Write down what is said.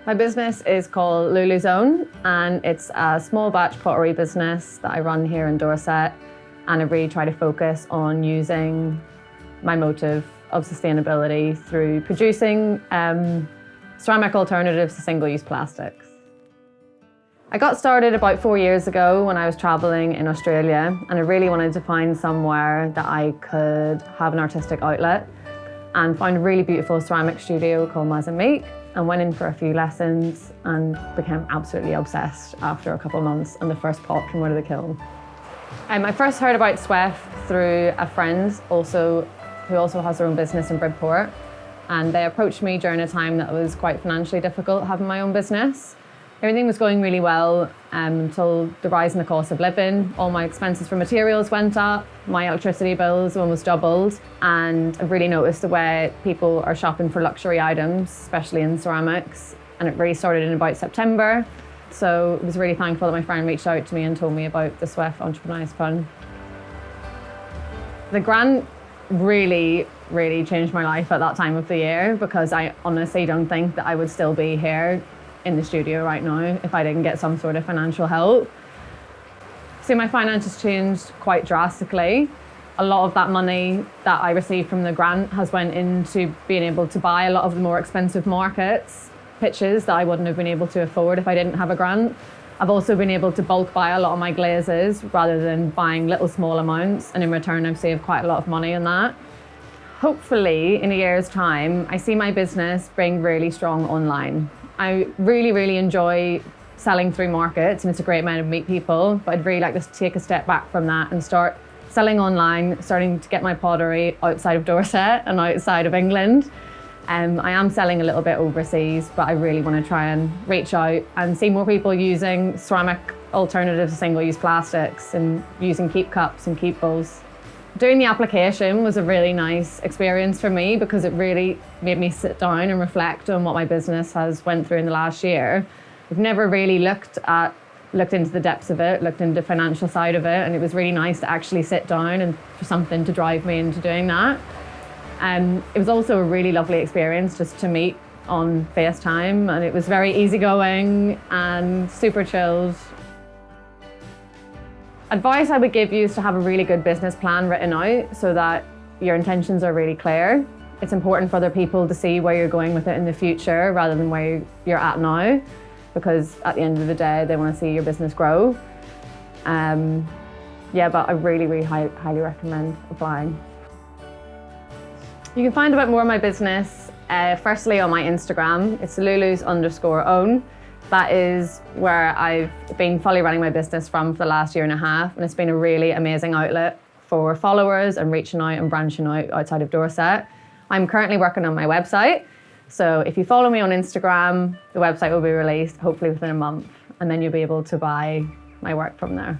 My business is called Lulu's Own, and it's a small batch pottery business that I run here in Dorset, and I really try to focus on using my motive of sustainability through producing ceramic alternatives to single-use plastics. I got started about 4 years ago when I was travelling in Australia, and I really wanted to find somewhere that I could have an artistic outlet, and found a really beautiful ceramic studio called Mazamik, and went in for a few lessons and became absolutely obsessed after a couple of months and the first pot came out of the kiln. I first heard about SWEF through a friend who also has their own business in Bridport, and they approached me during a time that was quite financially difficult having my own business. Everything was going really well until the rise in the cost of living. All my expenses for materials went up, my electricity bills almost doubled, and I've really noticed the way people are shopping for luxury items, especially in ceramics, and it really started in about September. So I was really thankful that my friend reached out to me and told me about the SWEF Entrepreneurs Fund. The grant really changed my life at that time of the year, because I honestly don't think that I would still be here in the studio right now if I didn't get some sort of financial help. So my finances changed quite drastically. A lot of that money that I received from the grant has went into being able to buy a lot of the more expensive markets, pitches that I wouldn't have been able to afford if I didn't have a grant. I've also been able to bulk buy a lot of my glazes rather than buying little small amounts, and in return I've saved quite a lot of money on that. Hopefully in a year's time I see my business being really strong online. I really enjoy selling through markets, and it's a great way to meet people, but I'd really like to take a step back from that and start selling online, starting to get my pottery outside of Dorset and outside of England. I am selling a little bit overseas, but I really want to try and reach out and see more people using ceramic alternatives to single-use plastics and using keep cups and keep bowls. Doing the application was a really nice experience for me, because it really made me sit down and reflect on what my business has went through in the last year. I've never really looked into the depths of it, looked into the financial side of it, and it was really nice to actually sit down and for something to drive me into doing that. It was also a really lovely experience just to meet on FaceTime, and it was very easygoing and super chilled. Advice I would give you is to have a really good business plan written out so that your intentions are really clear. It's important for other people to see where you're going with it in the future rather than where you're at now, because at the end of the day they want to see your business grow. But I really highly recommend applying. You can find a bit more of my business firstly on my Instagram. It's Lulus_own. That is where I've been fully running my business from for the last year and a half, and it's been a really amazing outlet for followers and reaching out and branching out outside of Dorset. I'm currently working on my website, so if you follow me on Instagram, the website will be released hopefully within a month, and then you'll be able to buy my work from there.